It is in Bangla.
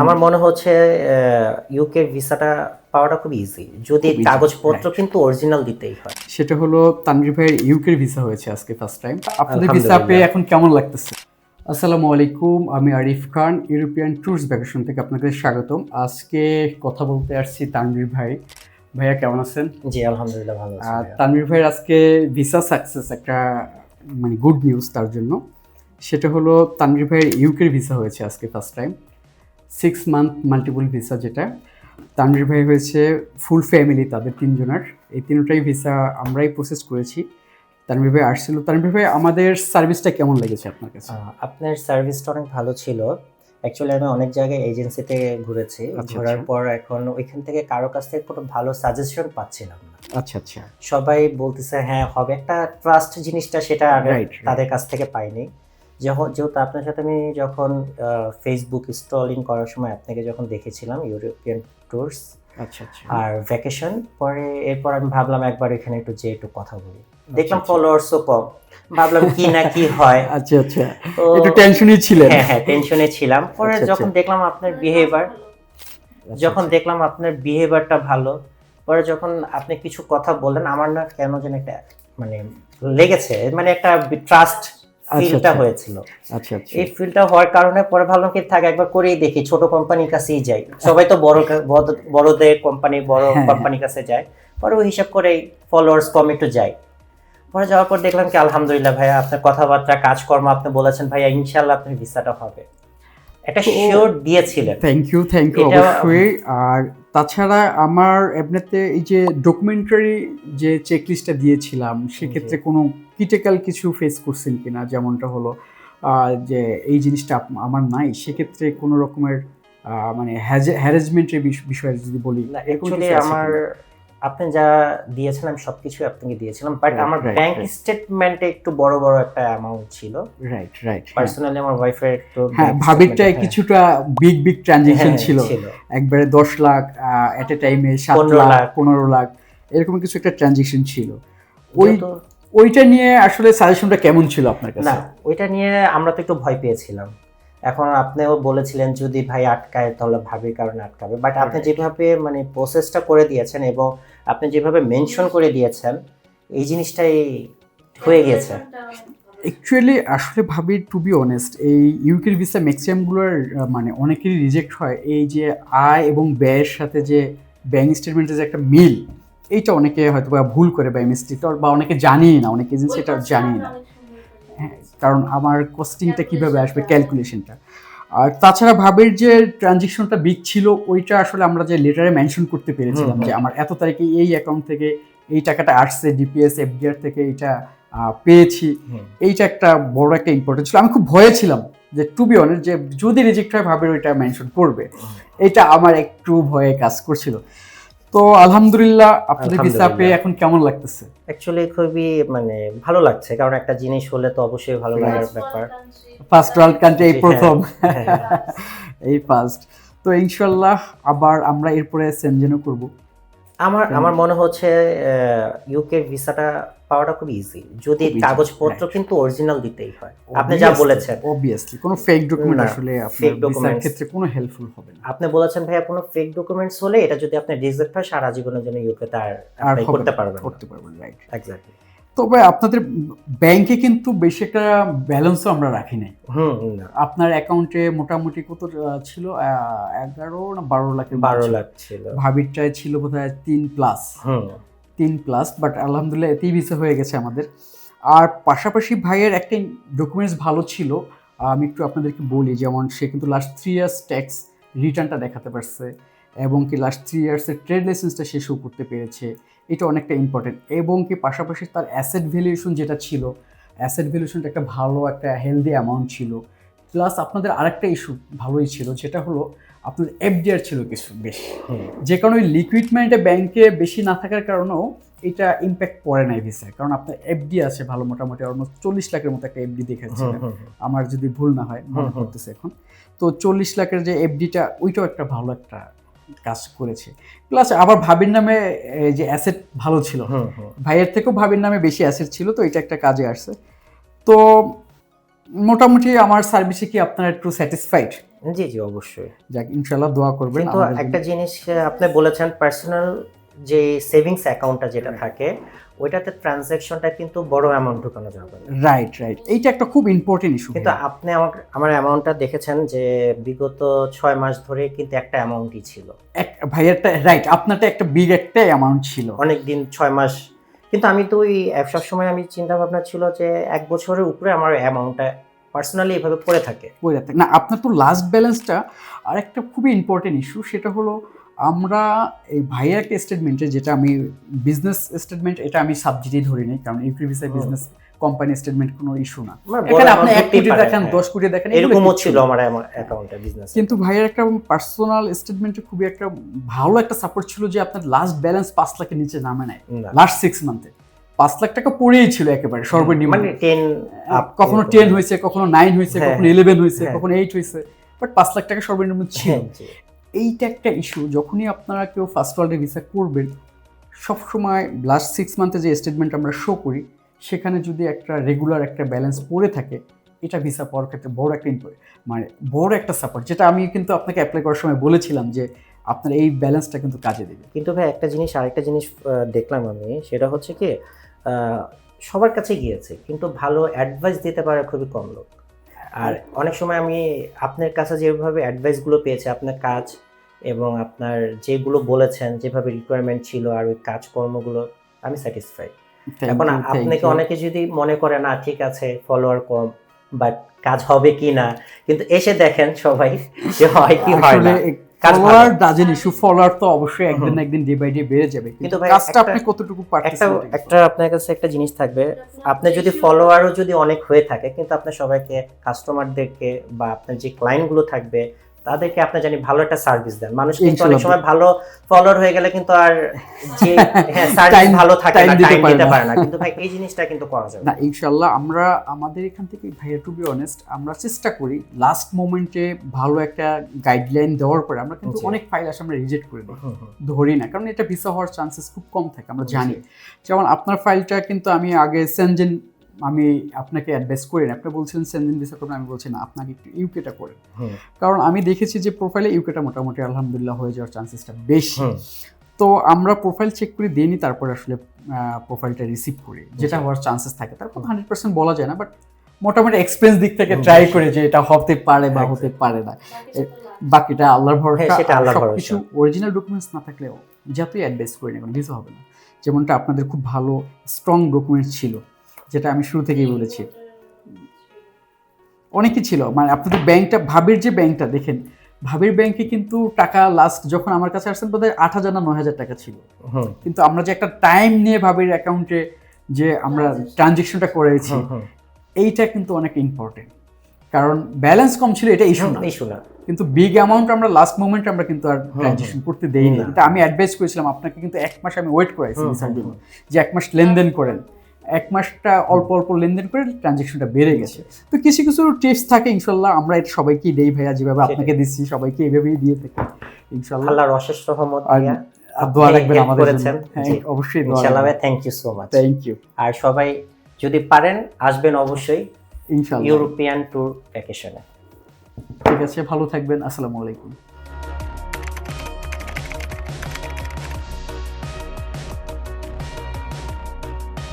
আমার মনে হচ্ছে ইউকে ভিসাটা পাওয়াটা খুব ইজি, যদি খুব easy, কাগজপত্র right. কিন্তু অরিজিনাল দিতেই হয়। সেটা হলো তানভীর ভাইয়ের ইউকের ভিসা হয়েছে আজকে ফার্স্ট টাইম। আপনাদের ভিসা আলহামদুলিল্লাহ। পেয়ে এখন কেমন লাগতেছে? আসসালামু আলাইকুম, আমি আরিফ খান, ইউরোপিয়ান ট্যুরস ভ্যাকেশন থেকে আপনাদের স্বাগতম। আজকে কথা বলতে আসছি তানভীর ভাই। ভাইয়া কেমন আছেন? জি আলহামদুলিল্লাহ, ভালো আছি ভাইয়া। তানভীর ভাইয়ের আজকে ভিসা সাকসেস, একটা মানে গুড নিউজ তার জন্য। সেটা হলো তানভীর ভাইয়ের ইউকের ভিসা হয়েছে আজকে first time, 6 month multiple visa. যেটা তানভীর ভাই হয়েছে ফুল ফ্যামিলি, তাদের তিনজনের, এই তিনটাই ভিসা আমরাই প্রসেস করেছি। তানভীর ভাই আসছিল। তানভীর ভাই, আমাদের সার্ভিসটা কেমন লেগেছে আপনার কাছে? আপনার সার্ভিসটা অনেক ভালো ছিল। অ্যাকচুয়ালি আমি অনেক জায়গায় এজেন্সিতে ঘুরেছি, ঘোরার পর এখন ওইখান থেকে কারো কাছ থেকে কোনো ভালো সাজেশন পাচ্ছিলাম না। আচ্ছা আচ্ছা, সবাই বলতেছে হ্যাঁ হবে, একটা ট্রাস্ট জিনিসটা সেটা আগে Right. তাদের কাছ থেকে পাইনি। যেহেতু আপনার সাথে আমি যখন ফেসবুক স্ক্রলিং করার সময় আপনাকে যখন দেখেছিলাম ইউরোপিয়ান ট্যুরস আচ্ছা আচ্ছা, আর ভ্যাকেশন, পরে এরপর আমি ভাবলাম একবার এখানে একটু যে একটু কথা বলি। দেখলাম ফলোয়ার্সও কম, ভাবলাম কি না কি হয়। আচ্ছা আচ্ছা, তো একটু টেনশনই ছিলেন? হ্যাঁ হ্যাঁ, টেনশনে ছিলাম। পরে আচ্ছা, যখন আচ্ছা। দেখলাম আপনার বিহেভিয়ার, যখন দেখলাম আপনার বিহেভিয়ারটা ভালো, পরে যখন আপনি কিছু কথা বললেন, আমার না কেন যেন একটা মানে লেগেছে, মানে একটা ট্রাস্ট ফিলটা আচ্ছা। হয়েছিল। আচ্ছা আচ্ছা, এই ফিলটা হওয়ার কারণে পরে ভাবলাম কি থাক একবার করেই দেখি, ছোট কোম্পানির কাছেই যাই। সবাই তো বড়দের কোম্পানি, বড় হ্যাঁ, কোম্পানির কাছে যায়। পরে ওই হিসাব করেই ফলোয়ার্স কম একটু যাই। পরে যাওয়ার পর দেখলাম কি আলহামদুলিল্লাহ ভাইয়া, আপনার কথাবার্তা কাজকর্ম, আপনি বলেছেন ভাইয়া ইনশাআল্লাহ আপনার ভিসাটা হবে, একটা শিওর দিয়েছিলেন। থ্যাংক ইউ অবশ্যই। আর তাছাড়া আমার এমনিতে এই যে ডকুমেন্টারি যে চেকলিস্টটা দিয়েছিলাম, সেক্ষেত্রে কোনো ক্রিটিক্যাল কিছু ফেস করছেন কিনা? যেমনটা হলো যে এই জিনিসটা আমার নাই, সেক্ষেত্রে কোনো রকমের মানে হ্যারাসমেন্টের বিষয়ে যদি বলি, এরকম অ্যাকচুয়ালি কিছু আছে আমার, কিনা? আপনি যা দিয়েছেন আমি সবকিছু আপনাকে দিয়েছিলাম, বাট Right, আমার right, ব্যাংক right. স্টেটমেন্টে একটু বড় বড় একটা অ্যামাউন্ট ছিল। রাইট রাইট, পার্সোনালি আমার ওয়াইফের একটু হ্যাঁ, bank ভাবিরটায় statement-এ, কিছুটা বিগ ট্রানজেকশন হ্যাঁ, ছিল। ছিল। একবারে 10 লাখ এট এ টাইমে, 7 15 লাখ, লাখ। 15 লাখ, এরকম কিছু একটা ট্রানজেকশন ছিল। ওই যেহেতু- ওইটা নিয়ে আসলে সাজেশনটা কেমন ছিল আপনার কাছে? না, ওইটা নিয়ে আমরা তো একটু ভয় পেয়েছিলাম। এখন আপনিও বলেছিলেন যদি ভাই আটকায় তাহলে ভাবির কারণে আটকাবে, বাট আপনি Right. যেভাবে মানে প্রসেসটা করে দিয়েছেন এবং আপনি যেভাবে মেনশন করে দিয়েছেন, এই জিনিসটাই হয়ে গেছে। অ্যাকচুয়ালি আসলে ভাবি, টু বি অনেস্ট, এই ইউকের ভিসা ম্যাক্সিমামগুলোর মানে অনেকেরই রিজেক্ট হয়। এই যে আয় এবং ব্যয়ের সাথে যে ব্যাংক স্টেটমেন্টের যে একটা মিল, এইটা অনেকে হয়তো বা ভুল করে বা মিস্টেক, বা অনেকে জানিই না, অনেক এজেন্সি এটা জানিই না। হ্যাঁ, কারণ আমার কস্টিংটা কিভাবে আসবে, ক্যালকুলেশনটা। আর তাছাড়া ভাবের যে ট্রানজেকশনটা বিগ ছিল, ওইটা আসলে আমরা যে লেটারে মেনশন করতে পেরেছিলাম যে আমার এত তারিখে এই অ্যাকাউন্ট থেকে এই টাকাটা আসছে, ডিপিএস এফডিআর থেকে এইটা পেয়েছি, এইটা একটা বড় একটা ইম্পর্টেন্ট ছিল। আমি খুব ভয়ে ছিলাম যে, টু বি অনেস্ট, যে যদি রিজেক্ট হয় ভাবের ওইটা মেনশন করবে, এটা আমার একটু ভয়ে কাজ করছিল। তো আলহামদুলিল্লাহ, আপনাদের ভিসা পেয়ে এখন কেমন লাগতেছে? অ্যাকচুয়ালি খুবই মানে ভালো লাগছে, কারণ একটা জিনিস হলে তো অবশ্যই ভালো লাগার ব্যাপার। ফার্স্ট ওয়ার্ল্ড কান্ট্রি, এই জি, প্রথম, হ্যাঁ। এই ফার্স্ট। তো ইনশাল্লাহ আবার আমরা এরপরে সেনজেনও করব। আমার মনে হচ্ছে ইউকে ভিসাটা পাওয়াটা খুব ইজি, যদি খুব easy, কাগজপত্র right. কিন্তু অরিজিনাল দিতেই হয়। আপনি যা বলেছেন, অবভিয়াসলি কোনো ফেক ডকুমেন্ট না, আসলে আপনার fake ভিসার documents। ক্ষেত্রে কোনো হেল্পফুল হবে না। আপনি বলেছেন ভাইয়া কোনো ফেক ডকুমেন্টস হলে এটা যদি আপনি রিজেক্ট হয়, সারা জীবনের জন্য ইউকে তার আর করতে পারবেন। রাইট। এক্স্যাক্টলি। তবে আপনাদের ব্যাংকে কিন্তু বেশি একটা ব্যালেন্সও আমরা রাখি নাই। না, আপনার অ্যাকাউন্টে মোটামুটি কত ছিল? 11 না 12 লাখের 12 লাখ ছিল। ভাবিরটায় ছিল বোধহয় 3+, বাট আলহামদুলিল্লাহ এতেই ভিসা হয়ে গেছে আমাদের। আর পাশাপাশি ভাইয়ের একটা ডকুমেন্টস ভালো ছিল, আমি একটু আপনাদেরকে বলি। যেমন সে কিন্তু লাস্ট 3 ইয়ার্স ট্যাক্স রিটার্নটা দেখাতে পারছে, এবং কি লাস্ট 3 ইয়ার্সের ট্রেড লাইসেন্সটা সে শো করতে পেরেছে, এটা অনেকটা ইম্পর্টেন্ট। এবং কি পাশাপাশি তার অ্যাসেট ভ্যালুয়েশন যেটা ছিল, অ্যাসেট ভ্যালুয়েশনটা একটা ভালো, একটা হেলদি অ্যামাউন্ট ছিল। প্লাস আপনাদের আরেকটা ইস্যু ভালোই ছিল, যেটা হলো আপনাদের এফডিআর ছিল কিছু বেশি, যে কারণে ওই লিকুইড মানিটা ব্যাংকে বেশি না থাকার কারণেও এটা ইম্প্যাক্ট পড়ে নাই ভিসায়। কারণ আপনার এফডি আছে ভালো, মোটামুটি অলমোস্ট 40 লাখের মতো একটা এফডি দেখাচ্ছে, আমার যদি ভুল না হয়, মনে করতেছে এখন। তো 40 লাখের যে এফডিটা, ওইটাও একটা ভালো একটা কাজ করেছে। প্লাস আবার ভাবির নামে যে অ্যাসেট ভালো ছিল, ভাইয়ের থেকেও ভাবির নামে বেশি অ্যাসেট ছিল, তো এটা একটা কাজে আসছে। তো মোটামুটি আমার সার্ভিসে কি আপনারা একটু স্যাটিসফাইড? জি জি অবশ্যই। যাক ইনশাআল্লাহ দোয়া করবেন কিন্তু আমাদের একটা জন্য। জিনিস আপনি বলেছেন পার্সোনাল যে সেভিংস অ্যাকাউন্টটা যেটা থাকে ওইটাতে ট্রানজ্যাকশনটা কিন্তু বড় অ্যামাউন্ট ঢোকানো যাবে না। Right, right. এইটা একটা খুব ইম্পোর্টেন্ট ইস্যু কিন্তু ভাইয়া। আপনি আমার অ্যামাউন্টটা দেখেছেন যে বিগত ৬ মাস ধরে কিন্তু একটা অ্যামাউন্টই ছিল। ভাইয়ারটা রাইট, আপনারটা একটা বিগ একটা অ্যামাউন্ট ছিল। অনেকদিন ৬ মাস কিন্তু আমি তো ওই সবসময় আমি চিন্তা ভাবনা ছিল যে ১ বছরের উপরে আমার অ্যামাউন্টটা পার্সোনালি এভাবে পড়ে থাকে। পড়ে থাকে না, আপনার তো লাস্ট ব্যালেন্সটা আরেকটা খুবই ইম্পর্টেন্ট ইস্যু, সেটা হলো আমরা এই ভাইয়ের একটা স্টেটমেন্টে, যেটা আমি বিজনেস স্টেটমেন্ট, এটা আমি সাবজেক্টই ধরি নাই, কারণ UP visa business company statement কোনো ইস্যু না। আমার বড় এখানে আপনি 1 অ্যামাউন্ট কোটি হতেই পারে, দেখেন, হ্যাঁ। 10 কোটি দেখেন, এগুলো এরকমও কিচ্ছু ছিল না। আমার অ্যাকাউন্টে বিজনেস। কিন্তু ভাইয়ের একটা পার্সোনাল স্টেটমেন্টে খুবই একটা ভালো একটা সাপোর্ট ছিল যে আপনার লাস্ট ব্যালেন্স 5 লাখের নিচে নামে নাই না। লাস্ট 6 মান্থে। 5 লাখ টাকা পড়েই ছিল একেবারে সর্বনিম্ন। মানে 10 আপ কখনো 10 হয়েছে, কখনো 9 হয়েছে, হ্যাঁ, কখনো 11 হয়েছে, হ্যাঁ। কখনো 8 হয়েছে, বাট 5 লাখ টাকা সর্বনিম্ন ছিল। হ্যাঁ, জি। এইটা একটা ইস্যু, যখনই আপনারা কেউ ফার্স্ট ওয়ার্ল্ডে ভিসা করবেন, সবসময় লাস্ট 6 মান্থে যে স্টেটমেন্ট আমরা শো করি, সেখানে যদি একটা রেগুলার একটা ব্যালেন্স পড়ে থাকে, এটা ভিসা পাওয়ার ক্ষেত্রে বড় একটা মানে বড় একটা সাপোর্ট, যেটা আমি কিন্তু আপনাকে অ্যাপ্লাই করার সময় বলেছিলাম যে আপনার এই ব্যালেন্সটা কিন্তু কাজে দেবে। কিন্তু ভাই আরেকটা জিনিস দেখলাম আমি, সেটা হচ্ছে কি সবার কাছে গিয়েছে কিন্তু ভালো অ্যাডভাইস দিতে পারে খুবই কম লোক। আর অনেক সময় আমি আপনার কাছে যেভাবে অ্যাডভাইসগুলো পেয়েছি, আপনার কাজ এবং আপনার যেগুলো বলেছেন, যেভাবে রিকোয়ারমেন্ট ছিল আর ওই কাজকর্মগুলো, আমি স্যাটিসফাইড। এখন আপনাকে অনেকে যদি মনে করে না ঠিক আছে ফলোয়ার কম বাট কাজ হবে কি না, কিন্তু এসে দেখেন সবাই যে হয় কি হয় না। ফলোয়ার ডাজেন্ট ইস্যু, ফলোয়ার তো অবশ্যই একদিন না একদিন ডে বাই ডে বেড়ে যাবে, কিন্তু ভাই কাজটা আপনি কতটুকু পারতেছেন। একটা আপনার কাছে একটা জিনিস থাকবে, আপনি যদি ফলোয়ারও যদি অনেক হয়ে থাকে কিন্তু আপনার সবাইকে কাস্টমারদেরকে বা আপনার যে ক্লায়েন্টগুলো থাকবে তাদেরকে আপনি জানি ভালো একটা সার্ভিস দেন। মানুষ কিন্তু অনেক সময় ভালো ফলোয়ার হয়ে গেলে কিন্তু আর যে হ্যাঁ সার্ভিস ভালো থাকে না, টাইম দিতে পারে না। কিন্তু ভাই এই জিনিসটা কিন্তু করা যাবে না। ইনশাআল্লাহ আমরা আমাদের এখান থেকে ভাইয়া, টু বি অনেস্ট, আমরা চেষ্টা করি লাস্ট মোমেন্টে ভালো একটা গাইডলাইন দেওয়ার পরে আমরা কিন্তু অনেক ফাইল আসে আমরা রিজেক্ট করে দিই, ধরি না, কারণ এটা ভিসা হওয়ার চান্সেস খুব কম থাকে, আমরা জানি। যেমন আপনার ফাইলটা কিন্তু আমি আগে সেনজেন, আমি আপনাকে অ্যাডভাইস করি না, আপনি বলছিলেন সেনজেন ভিসা করবেন, আমি বলছি না, আপনাকে একটু ইউকেটা করেন, কারণ আমি দেখেছি যে প্রোফাইলে ইউকেটা মোটামুটি আলহামদুলিল্লাহ হয়ে যাওয়ার চান্সেসটা বেশি। তো আমরা প্রোফাইল চেক করে দিই নি, তারপরে আসলে প্রোফাইলটা রিসিভ করি, যেটা হওয়ার চান্সেস থাকে। তারপর 100% বলা যায় না, বাট মোটামুটি এক্সপেরিয়েন্স দিক থেকে ট্রাই করে যে এটা হতে পারে বা হতে পারে না, বাকিটা আল্লাহর ভরসা। সবকিছু অরিজিনাল ডকুমেন্টস না থাকলেও যতই অ্যাডভাইস করি না, ভিসা হবে না। যেমনটা আপনাদের খুব ভালো স্ট্রং ডকুমেন্টস ছিল, যেটা আমি শুরু থেকেই বলেছি, অনেকই ছিল। মানে আপনাদের ব্যাংকটা, ভাবির যে ব্যাংকটা দেখেন, ভাবির ব্যাংকে কিন্তু টাকা লাস্ট যখন আমার কাছে আসছেন বোধহয় 8,000 না 9,000 টাকা ছিল, কিন্তু আমরা যে একটা টাইম নিয়ে ভাবির অ্যাকাউন্টে যে আমরা ট্রানজেকশনটা করেছি, এইটা কিন্তু অনেক ইম্পর্টেন্ট, কারণ ব্যালেন্স কম ছিল এটা ইস্যু না, কিন্তু বিগ অ্যামাউন্ট আমরা লাস্ট মোমেন্টে আমরা কিন্তু আর ট্রানজেকশন করতে দেইনি। কিন্তু আমি অ্যাডভাইস করেছিলাম আপনাকে, কিন্তু 1 মাস আমি ওয়েট করাইছি ভিসার জন্য, যে 1 মাস লেনদেন করেন, 1 মাসটা অল্প অল্প লেনদেন করে ট্রানজেকশনটা বেড়ে গেছে। তো কিছু কিছু টিপস থাকে, ইনশাল্লাহ আমরা এটা সবাইকেই দেই ভাইয়া, যেভাবে আপনাকে দিচ্ছি সবাইকে এইভাবেই দিয়ে থাকি ইনশাল্লাহ। আল্লাহর অশেষ রহমত, দোয়া রাখবেন আমাদের জন্য। হ্যাঁ অবশ্যই, ইনশাআল্লাহ ভাই, thank you so much. Thank you. আর সবাই যদি পারেন আসবেন অবশ্যই ইনশাআল্লাহ ইউরোপিয়ান ট্যুর ভ্যাকেশনে। ঠিক আছে, ভালো থাকবেন, আসসালামু আলাইকুম।